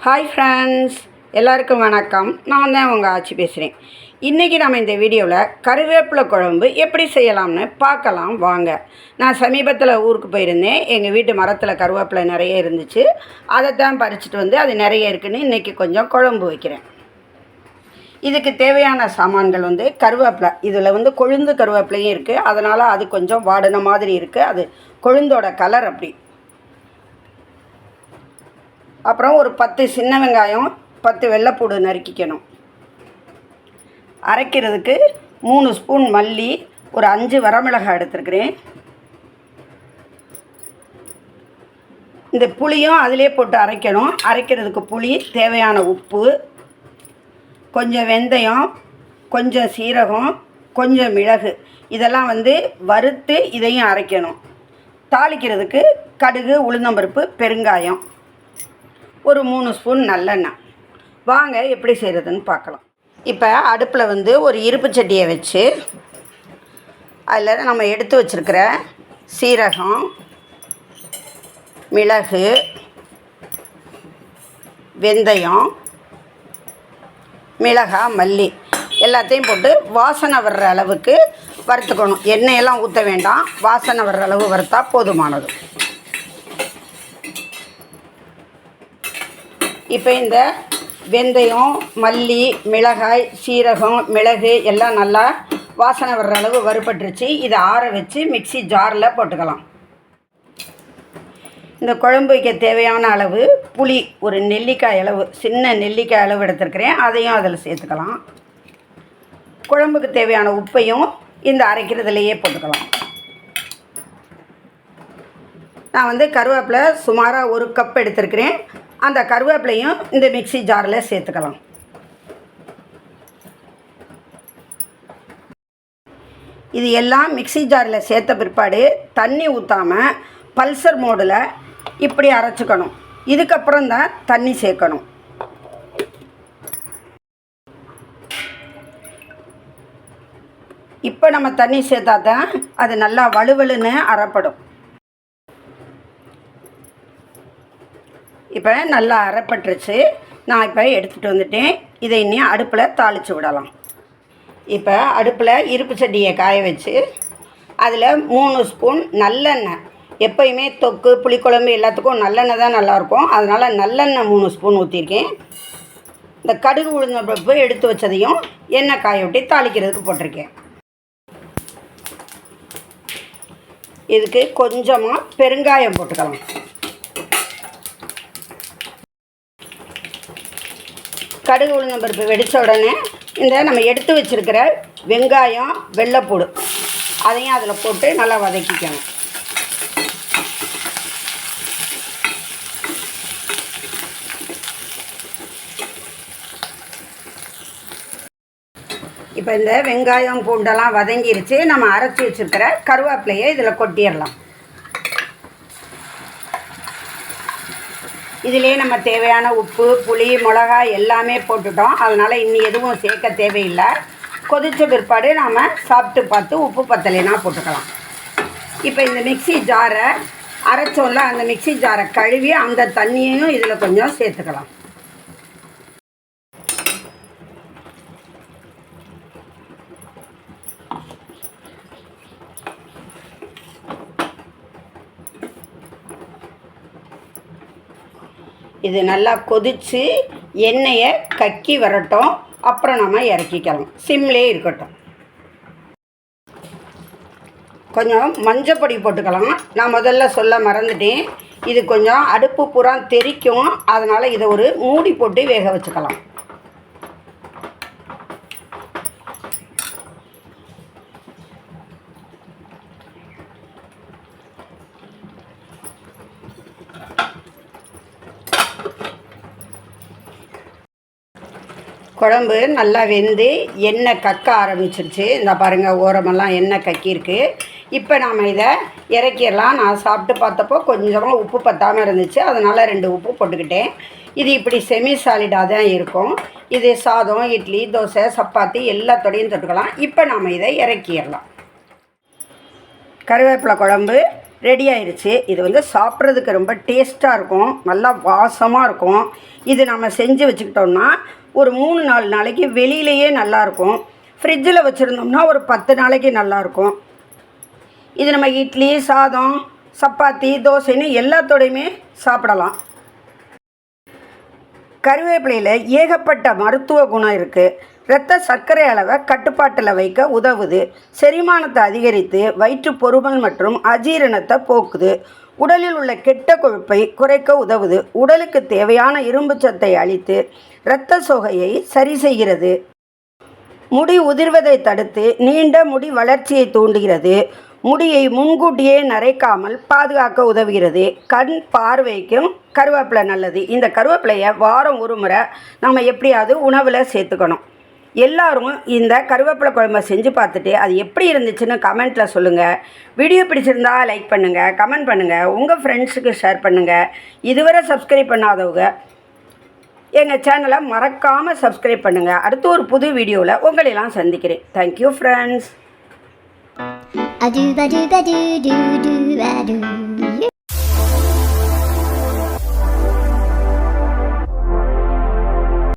Hi friends, எல்லாருக்கும் வணக்கம். நான் தான் உங்கள் ஆச்சி பேசுகிறேன். இன்றைக்கி நம்ம இந்த வீடியோவில் கருவேப்பிலை குழம்பு எப்படி செய்யலாம்னு பார்க்கலாம் வாங்க. நான் சமீபத்தில் ஊருக்கு போயிருந்தேன். எங்கள் வீட்டு மரத்தில் கருவேப்பிலை நிறைய இருந்துச்சு. அதை தான் பறிச்சுட்டு வந்து அது நிறைய இருக்குதுன்னு இன்றைக்கி கொஞ்சம் குழம்பு வைக்கிறேன். இதுக்கு தேவையான சாமான்கள் வந்து கருவேப்பிலை. இதில் கொழுந்து கருவேப்பிலையும் இருக்குது, அதனால் அது கொஞ்சம் வாடின மாதிரி இருக்குது. அது கொழுந்தோட கலர் அப்படி. அப்புறம் ஒரு 10 சின்ன வெங்காயம், 10 வெள்ளைப்பூடு நறுக்கிக்கணும். அரைக்கிறதுக்கு 3 ஸ்பூன் மல்லி, ஒரு 5 வரமிளகாய் எடுத்துருக்கிறேன். இந்த புளியும் அதிலே போட்டு அரைக்கணும். அரைக்கிறதுக்கு புளி, தேவையான உப்பு, கொஞ்சம் வெந்தயம், கொஞ்சம் சீரகம், கொஞ்சம் மிளகு, இதெல்லாம் வறுத்து இதையும் அரைக்கணும். தாளிக்கிறதுக்கு கடுகு, உளுந்தம்பருப்பு, பெருங்காயம், ஒரு 3 ஸ்பூன் நல்லெண்ணெய். வாங்க எப்படி செய்கிறதுன்னு பார்க்கலாம். இப்போ அடுப்பில் ஒரு இருப்பு சட்டியை வச்சு அதில் நம்ம எடுத்து வச்சுருக்கிற சீரகம், மிளகு, வெந்தயம், மிளகாய், மல்லி எல்லாத்தையும் போட்டு வாசனை வர்ற அளவுக்கு வறுத்துக்கணும். எண்ணெயெல்லாம் ஊற்ற வேண்டாம், வாசனை வர்ற அளவு வறுத்தா போதுமானது. இப்போ இந்த வெந்தயம், மல்லி, மிளகாய், சீரகம், மிளகு எல்லாம் நல்லா வாசனை வர்ற அளவு வறுபட்டுருச்சு. இதை ஆற வச்சு மிக்ஸி ஜாரில் போட்டுக்கலாம். இந்த குழம்பு வைக்க தேவையான அளவு புளி, ஒரு நெல்லிக்காய் அளவு, சின்ன நெல்லிக்காய் அளவு எடுத்துருக்கிறேன், அதையும் அதில் சேர்த்துக்கலாம். குழம்புக்கு தேவையான உப்பையும் இந்த அரைக்கிறதுலையே போட்டுக்கலாம். நான் கருவேப்பிலை சுமாராக 1 கப் எடுத்துருக்கிறேன். அந்த கருவேப்பிலையும் இந்த மிக்ஸி ஜாரில் சேர்த்துக்கலாம். இது எல்லாம் மிக்ஸி ஜாரில் சேர்த்த பிற்பாடு தண்ணி ஊற்றாமல் பல்சர் மோடில் இப்படி அரைச்சிக்கணும். இதுக்கப்புறம் தான் தண்ணி சேர்க்கணும். இப்போ நம்ம தண்ணி சேர்த்தா தான் அது நல்லா வலுவலுன்னு அரைப்படும். இப்போ நல்லா அரைப்பட்டுருச்சு. நான் இப்போ எடுத்துகிட்டு வந்துட்டேன். இதை இனி அடுப்பில் தாளித்து விடலாம். இப்போ அடுப்பில் இருப்பு சட்டியை காய வச்சு அதில் 3 ஸ்பூன் நல்லெண்ணெய். எப்போயுமே தொக்கு, புளிக்குழம்பு எல்லாத்துக்கும் நல்லெண்ணெய் தான் நல்லாயிருக்கும். அதனால் நல்லெண்ணெய் 3 ஸ்பூன் ஊற்றிருக்கேன். இந்த கடுகு, உளுந்தம்பருப்பு எடுத்து வச்சதையும் எண்ணெய் காய விட்டு தாளிக்கிறதுக்கு போட்டிருக்கேன். இதுக்கு கொஞ்சமாக பெருங்காயம் போட்டுக்கலாம். கடுகு, உளுந்தம்பருப்பு வெடித்த உடனே இந்த நம்ம எடுத்து வச்சுருக்கிற வெங்காயம், வெள்ளைப்பூடு அதையும் அதில் போட்டு நல்லா வதக்கிக்கணும். இப்போ இந்த வெங்காயம், பூண்டெல்லாம் வதங்கிருச்சு. நம்ம அரைச்சி வச்சுருக்கிற கருவேப்பிலையை இதில் கொட்டிடலாம். இதிலே நம்ம தேவையான உப்பு, புளி, மிளகாய் எல்லாமே போட்டுட்டோம். அதனால் இன்னி எதுவும் சேர்க்க தேவையில்லை. கொதித்த பிற்பாடு நாம் சாப்பிட்டு பார்த்து உப்பு பத்தலைனா போட்டுக்கலாம். இப்போ இந்த மிக்ஸி ஜாரை அரைச்சோம்ல, அந்த மிக்ஸி ஜாரை கழுவி அந்த தண்ணியையும் இதில் கொஞ்சம் சேர்த்துக்கலாம். இது நல்லா கொதித்து எண்ணெயை கக்கி வரட்டும். அப்புறம் நம்ம இறக்கிக்கலாம். சிம்லேயே இருக்கட்டும். கொஞ்சம் மஞ்சப்பொடி போட்டுக்கலாம். நான் முதல்ல சொல்ல மறந்துட்டேன். இது கொஞ்சம் அடுப்பு பூரா தெறிக்கும். அதனால் இதை ஒரு மூடி போட்டு வேக வச்சுக்கலாம். குழம்பு நல்லா வெந்து எண்ணெய் கக்க ஆரம்பிச்சிருச்சு. இந்த பாருங்கள், ஓரமெல்லாம் எண்ணெய் கக்கியிருக்கு. இப்போ நாம் இதை இறக்கிடலாம். நான் சாப்பிட்டு பார்த்தப்போ கொஞ்சமாக உப்பு பத்தாமல் இருந்துச்சு, அதனால் 2 உப்பு போட்டுக்கிட்டேன். இது இப்படி செமி சாலிடாக தான் இருக்கும். இது சாதம், இட்லி, தோசை, சப்பாத்தி எல்லாத்தோடையும் தொட்டுக்கலாம். இப்போ நாம் இதை இறக்கிடலாம். கருவேப்பிலை குழம்பு ரெடி ஆயிடுச்சு. இது வந்து சாப்பிட்றதுக்கு ரொம்ப டேஸ்ட்டாக இருக்கும், நல்லா வாசமாக இருக்கும். இது நம்ம செஞ்சு வச்சுக்கிட்டோம்னா ஒரு 3-4 நாளைக்கு வெளியிலேயே நல்லாயிருக்கும். ஃப்ரிட்ஜில் வச்சுருந்தோம்னா ஒரு 10 நாளைக்கு நல்லாயிருக்கும். இது நம்ம இட்லி, சாதம், சப்பாத்தி, தோசைன்னு எல்லாத்தோடையுமே சாப்பிடலாம். கருவேப்பிலையில் ஏகப்பட்ட மருத்துவ குணம் இருக்குது. இரத்த சர்க்கரை அளவை கட்டுப்பாட்டில் வைக்க உதவுது. செரிமானத்தை அதிகரித்து வயிற்று பொறுமல் மற்றும் அஜீரணத்தை போக்குது. உடலில் உள்ள கெட்ட கொழுப்பை குறைக்க உதவுது. உடலுக்கு தேவையான இரும்பு சத்தை அளித்து இரத்த சோகையை சரி செய்கிறது. முடி உதிர்வதை தடுத்து நீண்ட முடி வளர்ச்சியை தூண்டுகிறது. முடியை முன்கூட்டியே நரைக்காமல் பாதுகாக்க உதவுகிறது. கண் பார்வைக்கும் கருவேப்பிலை நல்லது. இந்த கருவேப்பிலையை வாரம் ஒரு முறை நம்ம எப்படியாவது உணவில் சேர்த்துக்கணும். எல்லாரும் இந்த கருவேப்பிலை குழம்பை செஞ்சு பார்த்துட்டு அது எப்படி இருந்துச்சுன்னு கமெண்ட்டில் சொல்லுங்கள். வீடியோ பிடிச்சிருந்தா லைக் பண்ணுங்கள், கமெண்ட் பண்ணுங்கள், உங்கள் ஃப்ரெண்ட்ஸுக்கு ஷேர் பண்ணுங்கள். இதுவரை சப்ஸ்கிரைப் பண்ணாதவங்க எங்கள் சேனலை மறக்காமல் சப்ஸ்கிரைப் பண்ணுங்கள். அடுத்து ஒரு புது வீடியோவில் உங்களெல்லாம் சந்திக்கிறேன். Thank you friends. A do ba do ba do do do ba do.